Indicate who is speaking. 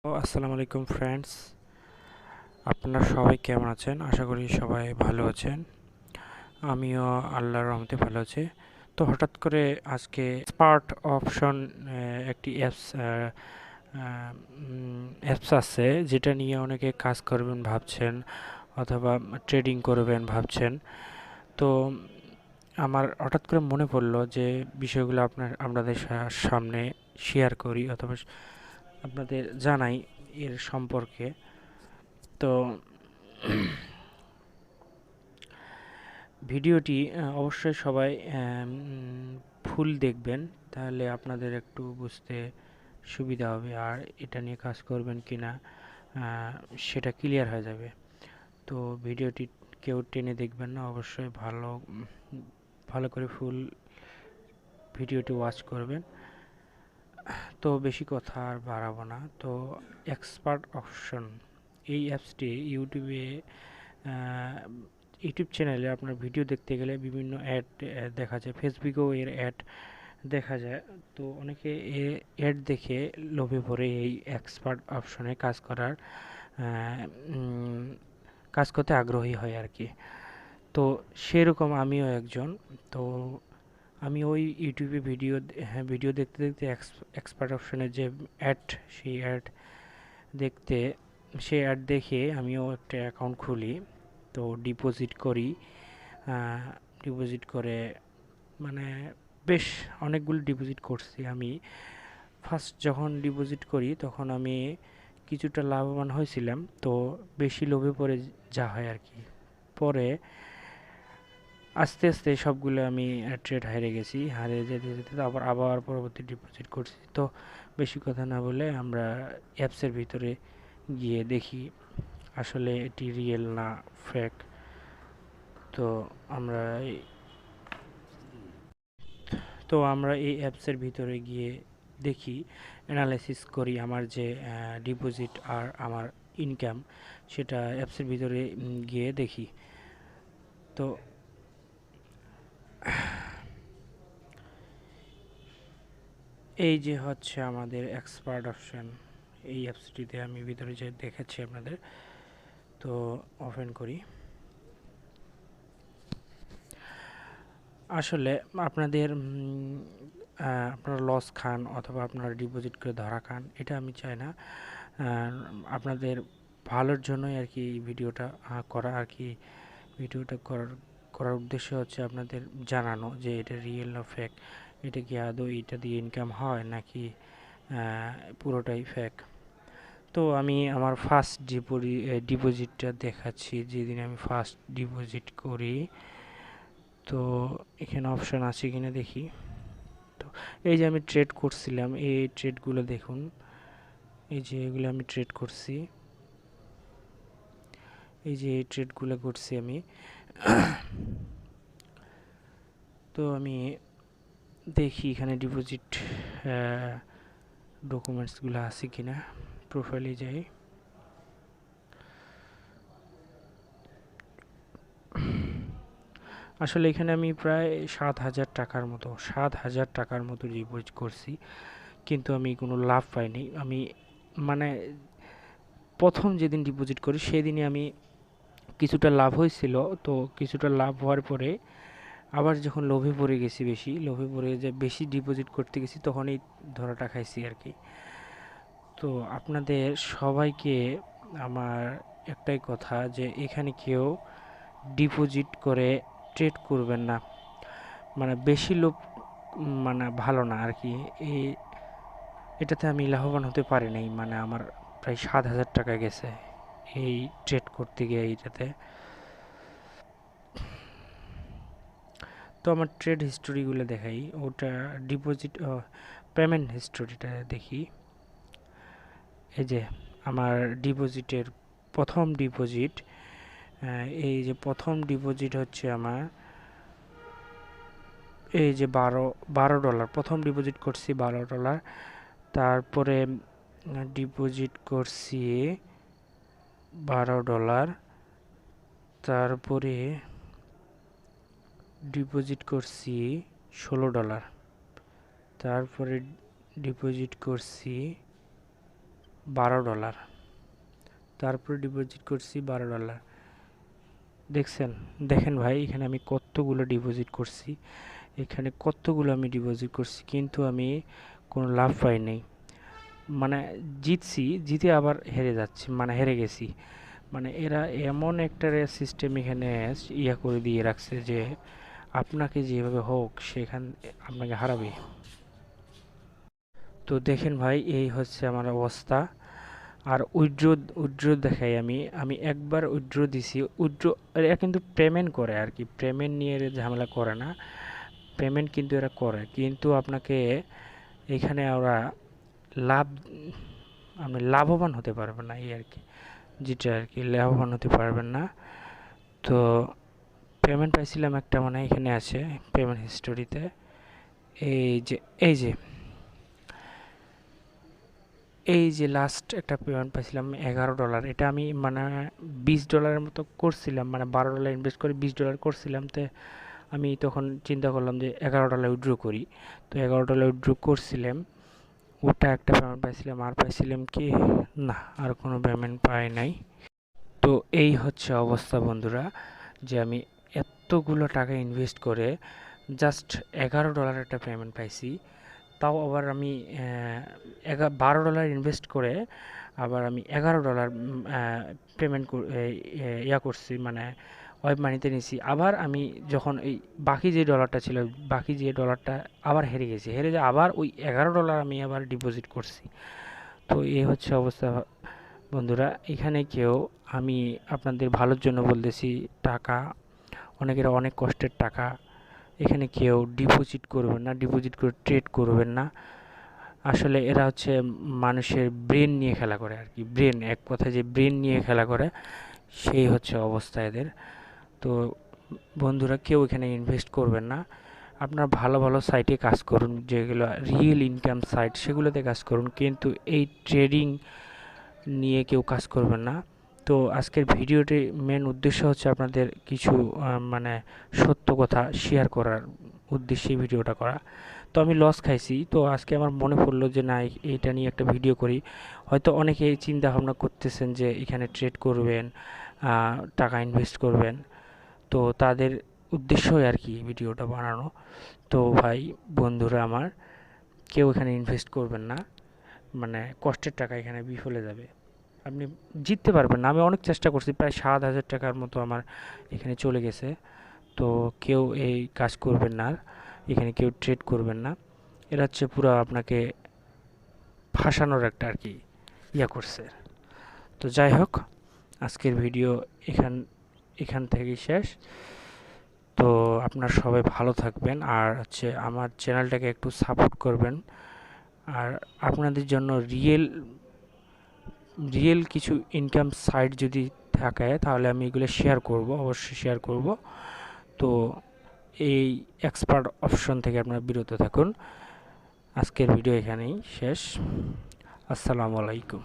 Speaker 1: আসসালামু আলাইকুম ফ্রেন্ডস, আপনারা সবাই কেমন আছেন? আশা করি সবাই ভালো আছেন। আমিও আল্লাহর রহমতে ভালো আছি। তো হঠাৎ করে আজকে স্পার্ট অপশন একটি অ্যাপস আছে, যেটা নিয়ে অনেকে কাজ করবেন ভাবছেন অথবা ট্রেডিং করবেন ভাবছেন। তো আমার হঠাৎ করে মনে পড়লো যে বিষয়গুলো আপনাদের সামনে শেয়ার করি অথবা আপনাদের জানাই এর সম্পর্কে। তো ভিডিওটি অবশ্যই সবাই ফুল দেখবেন, তাহলে আপনাদের একটু বুঝতে সুবিধা হবে, আর এটা নিয়ে কাজ করবেন কি না সেটা ক্লিয়ার হয়ে যাবে। তো ভিডিওটি কেউ টেনে দেখবেন না, অবশ্যই ভালো করে ফুল ভিডিওটি ওয়াচ করবেন। তো বেশি কথা আর বাড়াবো না। তো এক্সপার্ট অপশন এই অ্যাপসটি ইউটিউব চ্যানেলে আপনার ভিডিও দেখতে গেলে বিভিন্ন অ্যাড দেখা যায়, ফেসবুকেও এর অ্যাড দেখা যায়। তো অনেকে অ্যাড দেখে লোভে পড়ে এই এক্সপার্ট অপশনে কাজ করতে আগ্রহী হয় আর কি। তো সেরকম আমিও একজন। তো আমি ওই ইউটিউবে ভিডিও দেখতে দেখতে এক্সপার্ট অপশনের যে অ্যাড, সেই অ্যাড দেখতে সেই অ্যাড দেখে আমিও একটা অ্যাকাউন্ট খুলি। তো ডিপোজিট করে মানে বেশ অনেকগুলো ডিপোজিট করছি আমি। ফার্স্ট যখন ডিপোজিট করি তখন আমি কিছুটা লাভবান হয়েছিলাম, তো বেশি লোভে পড়ে যা হয় আর কি। পরে আস্তে আস্তে সবগুলো আমি ট্রেড হারিয়ে গেছি, হারিয়ে যেতে যেতে আবার আবার পরবর্তী ডিপোজিট করছি। তো বেশি কথা না বলে আমরা অ্যাপসের ভিতরে গিয়ে দেখি আসলে এটি রিয়েল না ফেক। তো আমরা আমরা এই অ্যাপসের ভিতরে গিয়ে দেখি, অ্যানালাইসিস করি আমার যে ডিপোজিট আর আমার ইনকাম, সেটা অ্যাপসের ভিতরে গিয়ে দেখি। তো এই যে হচ্ছে আমাদের এক্সপার্ট অপশন, এই অ্যাপসটিতে আমি ভিতরে যে দেখাচ্ছি আপনাদের। তো ওপেন করি। আসলে আপনাদের আপনারা লস খান অথবা আপনারা ডিপোজিট করে ধরা খান, এটা আমি চাই না। আপনাদের ভালোর জন্যই আর কি এই ভিডিওটা করা আর কি। ভিডিওটা করার উদ্দেশ্য হচ্ছে আপনাদের জানানো যে এটা রিয়েল না ফেক, এটা কি আদৌ এটা দিয়ে ইনকাম হয় নাকি পুরোটাই ফেক। তো আমি আমার ফার্স্ট ডিপোজিটটা দেখাচ্ছি, যেদিন আমি ফার্স্ট ডিপোজিট করি। তো এখানে অপশান আছে কিনা দেখি। তো এই যে আমি ট্রেড করছিলাম, এই ট্রেডগুলো দেখুন, এই যে এগুলো আমি ট্রেড করছি, এই যে এই ট্রেডগুলো করছি আমি। তো আমি দেখি এখানে ডিপোজিট ডকুমেন্টসগুলো আছে কিনা, প্রোফাইলে যাই। আসলে এখানে আমি প্রায় 7,000 টাকার মতো ডিপোজিট করছি, কিন্তু আমি কোনো লাভ পাইনি। আমি মানে প্রথম যেদিন ডিপোজিট করি সেদিনই আমি কিছুটা লাভ হয়েছিল। তো কিছুটা লাভ হওয়ার পরে আবার যখন লোভে পড়ে গেছি, লোভে পড়ে যে বেশি ডিপোজিট করতে গেছি, তখনই ধরাটা খাইছি আর কি। তো আপনাদের সবাইকে আমার একটাই কথা, যে এখানে কেউ ডিপোজিট করে ট্রেড করবেন না। মানে বেশি লোভ ভালো না আর কি। এই এটাতে আমি লাভবান হতে পারি নাই, মানে আমার প্রায় 7,000 টাকা গেছে এই ট্রেড করতে গিয়ে এইটাতে। তো আমার ট্রেড হিস্টোরিগুলো দেখাই, ওটা ডিপোজিট পেমেন্ট হিস্টোরিটা দেখি। এই যে আমার ডিপোজিটের প্রথম ডিপোজিট, এই যে প্রথম ডিপোজিট হচ্ছে আমার এই যে $12 প্রথম ডিপোজিট করছি, $12। তারপরে ডিপোজিট করছি $12, তারপরে ডিপোজিট করছি $16, তারপরে ডিপোজিট করছি $12, তারপরে ডিপোজিট করছি $12। দেখছেন, দেখেন ভাই এখানে আমি কতগুলো ডিপোজিট করছি, এখানে কতগুলো আমি ডিপোজিট করছি, কিন্তু আমি কোনো লাভ পাই নাই। মানে জিতছি, জিতে আবার হেরে যাচ্ছি, মানে হেরে গেছি। মানে এরা এমন একটা সিস্টেম এখানে করে দিয়ে রাখছে যে আপনাকে যেভাবে হোক সেখান আপনাকে হারাবে। তো দেখেন ভাই, এই হচ্ছে আমার অবস্থা। আর উইথড্র দেখাই, আমি আমি একবার উইথড্র দিছি। উইথড্র এরা কিন্তু পেমেন্ট করে আর কি, পেমেন্ট নিয়ে এরা ঝামেলা করে না, পেমেন্ট কিন্তু এরা করে, কিন্তু আপনাকে এখানে ওরা লাভ, আপনি লাভবান হতে পারবেন না, এই আর কি, যেটা আর কি, লাভবান হতে পারবেন না। তো পেমেন্ট পাইছিলাম একটা, মানে এখানে আছে পেমেন্ট হিস্টোরিতে, এই যে এই যে এই যে লাস্ট একটা পেমেন্ট পাইছিলাম $11। এটা আমি মানে $20 মতো করছিলাম, মানে $12 ইনভেস্ট করে $20 করছিলাম। তো আমি তখন চিন্তা করলাম যে $11 উইথড্র করি। তো $11 উইথড্র করছিলাম, ওটা একটা পেমেন্ট পাইছিলাম। আর পাইছিলাম কি না, আর কোনো পেমেন্ট পাই নাই। তো এই হচ্ছে অবস্থা বন্ধুরা, যে আমি এতগুলো টাকা ইনভেস্ট করে জাস্ট $11 একটা পেমেন্ট পাইছি। তাও আবার আমি $12 ইনভেস্ট করে আবার আমি $11 পেমেন্ট করছি, মানে ওয়েব মানিতে নিছি। আবার আমি যখন এই বাকি যে ডলারটা ছিল, বাকি যে ডলারটা আবার হেরে গেছি, হেরে যে আবার ওই $11 আমি আবার ডিপোজিট করছি। তো এই হচ্ছে অবস্থা বন্ধুরা। এখানে কেউ, আমি আপনাদের ভালোর জন্য বলতেছি, টাকা অনেকের অনেক কষ্টের টাকা, এখানে কেউ ডিপোজিট করবেন না, ডিপোজিট করে ট্রেড করবেন না। আসলে এরা হচ্ছে মানুষের ব্রেন নিয়ে খেলা করে আর কি, ব্রেন, এক কথায় যে ব্রেন নিয়ে খেলা করে, সেই হচ্ছে অবস্থা এদের। তো বন্ধুরা, কেউ এখানে ইনভেস্ট করবেন না, আপনার ভালো ভালো সাইটে কাজ করুন, যেগুলো রিয়েল ইনকাম সাইট, সেগুলোতে কাজ করুন, কিন্তু এই ট্রেডিং নিয়ে কেউ কাজ করবেন না। তো আজকের ভিডিওটি মেন উদ্দেশ্য হচ্ছে আপনাদের কিছু মানে সত্য কথা শেয়ার করার উদ্দেশ্যে ভিডিওটা করা। তো আমি লস খাইছি, তো আজকে আমার মনে পড়লো যে না, এইটা নিয়ে একটা ভিডিও করি। হয়তো অনেকে চিন্তা ভাবনা করতেছেন যে এখানে ট্রেড করবেন, টাকা ইনভেস্ট করবেন, তো তাদের উদ্দেশ্যই আর কি ভিডিওটা বানানো। তো ভাই বন্ধুরা আমার, কেউ এখানে ইনভেস্ট করবেন না, মানে কষ্টের টাকা এখানে বিফলে যাবে, আপনি জিততে পারবেন না। আমি অনেক চেষ্টা করছি, প্রায় 7,000 টাকার মতো আমার এখানে চলে গেছে। তো কেউ এই কাজ করবেন না, এখানে কেউ ট্রেড করবেন না, এরা হচ্ছে পুরো আপনাকে ফাঁসানোর একটা আর কি করছে। তো যাই হোক, আজকের ভিডিও এখান এখান থেকেই শেষ। তো আপনার সবাই ভালো থাকবেন, আর হচ্ছে আমার চ্যানেলটাকে একটু সাপোর্ট করবেন। আর আপনাদের জন্য রিয়েল রিয়েল কিছু ইনকাম সাইট যদি থাকে, তাহলে আমি এগুলো শেয়ার করব, অবশ্যই শেয়ার করব। তো এই এক্সপার্ট অপশন থেকে আপনারা বিরত থাকুন। আজকের ভিডিও এখানেই শেষ। আসসালামু আলাইকুম।